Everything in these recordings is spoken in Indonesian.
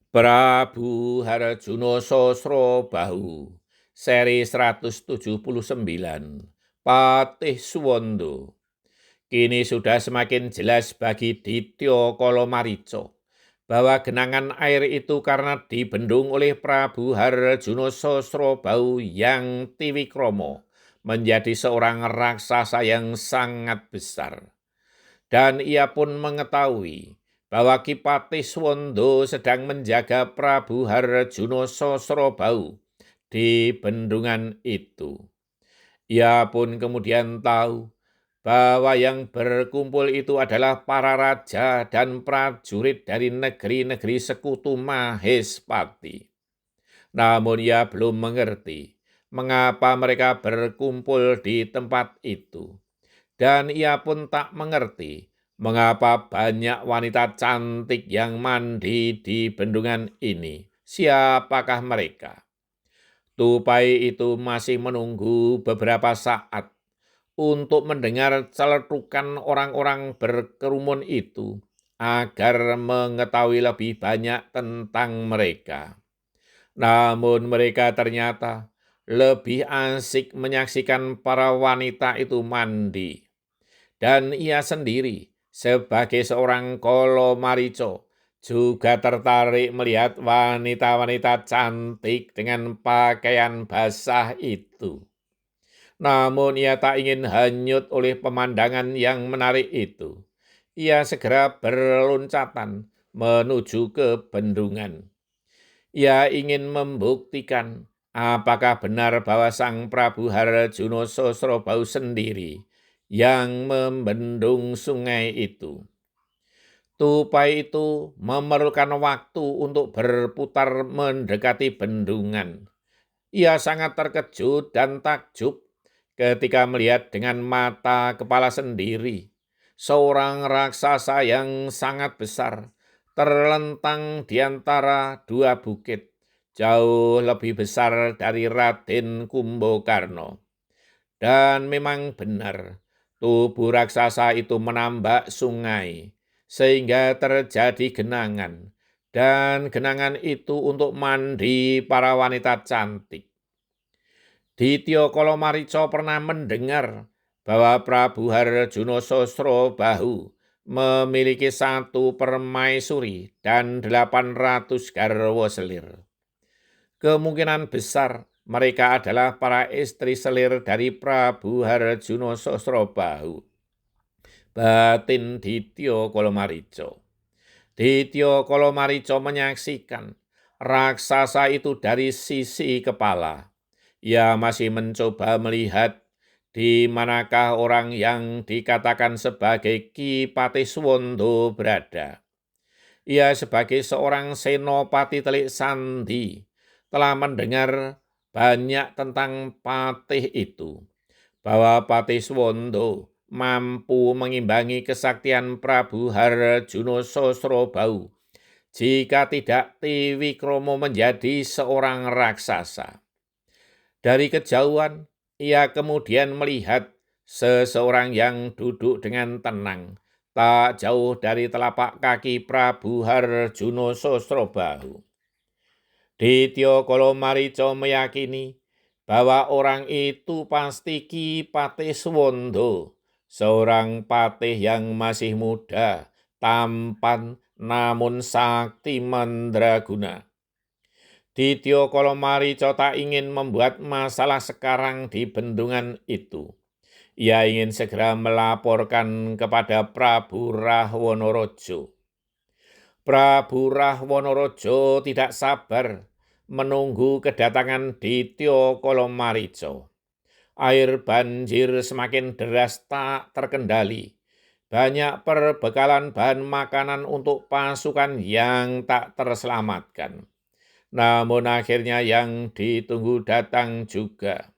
Prabu Harjuno Sosrobahu, seri 179, Patih Suwondo. Kini sudah semakin jelas bagi Ditya Kalomarica bahwa genangan air itu karena dibendung oleh Prabu Harjuno Sosrobahu yang Tiwikromo menjadi seorang raksasa yang sangat besar. Dan ia pun mengetahui bahwa Ki Patih Suwondo sedang menjaga Prabu Harjuno Sosrobahu di bendungan itu. Ia pun kemudian tahu bahwa yang berkumpul itu adalah para raja dan prajurit dari negeri-negeri sekutu Mahespati. Namun ia belum mengerti mengapa mereka berkumpul di tempat itu. Dan ia pun tak mengerti mengapa banyak wanita cantik yang mandi di bendungan ini. Siapakah mereka? Tupai itu masih menunggu beberapa saat untuk mendengar celetukan orang-orang berkerumun itu agar mengetahui lebih banyak tentang mereka. Namun mereka ternyata lebih asik menyaksikan para wanita itu mandi. Dan ia sendiri sebagai seorang Kalomarica juga tertarik melihat wanita-wanita cantik dengan pakaian basah itu. Namun ia tak ingin hanyut oleh pemandangan yang menarik itu. Ia segera berloncatan menuju ke bendungan. Ia ingin membuktikan apakah benar bahwa Sang Prabu Harjuno Sosrobahu sendiri yang membendung sungai itu. Tupai itu memerlukan waktu untuk berputar mendekati bendungan. Ia sangat terkejut dan takjub ketika melihat dengan mata kepala sendiri seorang raksasa yang sangat besar terlentang di antara dua bukit, jauh lebih besar dari Raden Kumbakarna. Dan memang benar, tubuh raksasa itu menambak sungai, sehingga terjadi genangan. Dan genangan itu untuk mandi para wanita cantik. Ditya Kalomarica pernah mendengar bahwa Prabu Harjuno Sosrobahu memiliki 1 permaisuri dan 800 garwa selir. Kemungkinan besar mereka adalah para istri selir dari Prabu Harjuno Sosrobahu. Batin Ditya Kalomarica. Ditya Kalomarica menyaksikan raksasa itu dari sisi kepala. Ia masih mencoba melihat di manakah orang yang dikatakan sebagai Ki Patih Suwondo berada. Ia sebagai seorang senopati telik sandi telah mendengar banyak tentang Patih itu, bahwa Patih Suwondo mampu mengimbangi kesaktian Prabu Harjuno Sosrobahu jika tidak Tiwikromo menjadi seorang raksasa. Dari kejauhan, ia kemudian melihat seseorang yang duduk dengan tenang, tak jauh dari telapak kaki Prabu Harjuno Sosrobahu. Ditya Kalomarica meyakini bahwa orang itu pasti Ki Patih Suwondo, seorang patih yang masih muda, tampan, namun sakti mandraguna. Ditya Kalomarica tak ingin membuat masalah sekarang di bendungan itu. Ia ingin segera melaporkan kepada Prabu Rahwanaraja. Prabu Rahwanaraja tidak sabar menunggu kedatangan Ditya Kalomarica. Air banjir semakin deras tak terkendali. Banyak perbekalan bahan makanan untuk pasukan yang tak terselamatkan. Namun akhirnya yang ditunggu datang juga.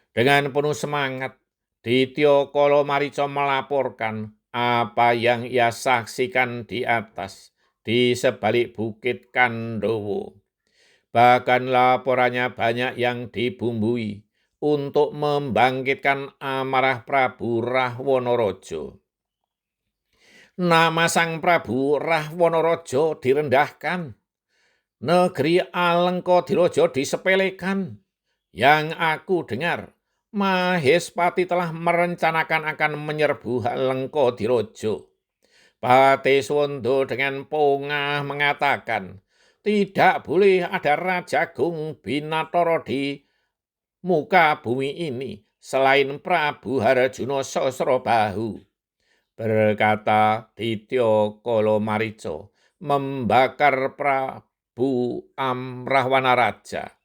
Dengan penuh semangat, Ditya Kalomarica melaporkan apa yang ia saksikan di atas, di sebalik bukit Kandowo. Bahkan laporannya banyak yang dibumbui untuk membangkitkan amarah Prabu Rahwanaraja. Nama Sang Prabu Rahwanaraja direndahkan. Negeri Alengkodiraja disepelekan. Yang aku dengar, Mahespati telah merencanakan akan menyerbu Alengkodiraja. Patiswanda dengan pongah mengatakan, tidak boleh ada Raja Gung Binatara di muka bumi ini selain Prabu Harjuna Sosrobahu. Berkata Ditya Kalamarica membakar Prabu Amrahwana Raja.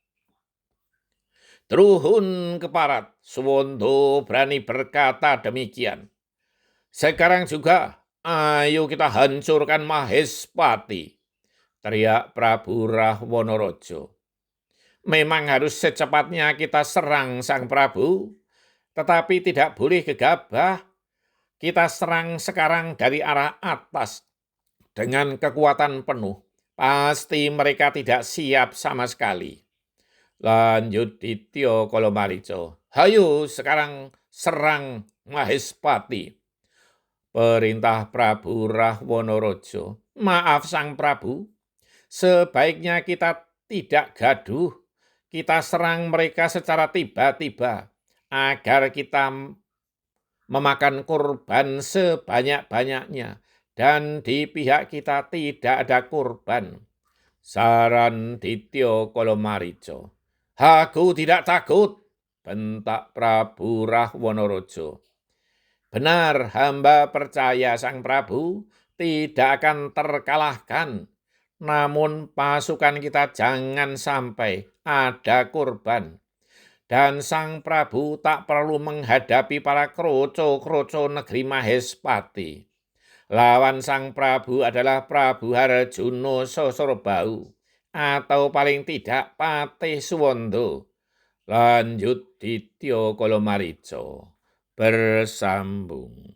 Truhun keparat, Suwanda berani berkata demikian. Sekarang juga, ayo kita hancurkan Mahespati, teriak Prabu Rahwana-raja. Memang harus secepatnya kita serang Sang Prabu, tetapi tidak boleh gegabah. Kita serang sekarang dari arah atas dengan kekuatan penuh. Pasti mereka tidak siap sama sekali. Lanjut Ditya Kalamarica. Hayo sekarang serang Mahespati. Perintah Prabu Rahwana-raja. Maaf Sang Prabu, sebaiknya kita tidak gaduh. Kita serang mereka secara tiba-tiba agar kita memakan korban sebanyak-banyaknya dan di pihak kita tidak ada korban. Saran Ditya Kalamarica. Aku tidak takut, bentak Prabu Rahwana-raja. Benar, hamba percaya Sang Prabu tidak akan terkalahkan. Namun pasukan kita jangan sampai ada korban. Dan Sang Prabu tak perlu menghadapi para kroco-kroco negeri Mahespati. Lawan Sang Prabu adalah Prabu Harjuna Sosrobahu, atau paling tidak Patiswanda. Lanjut Ditya Kalamarica bersambung.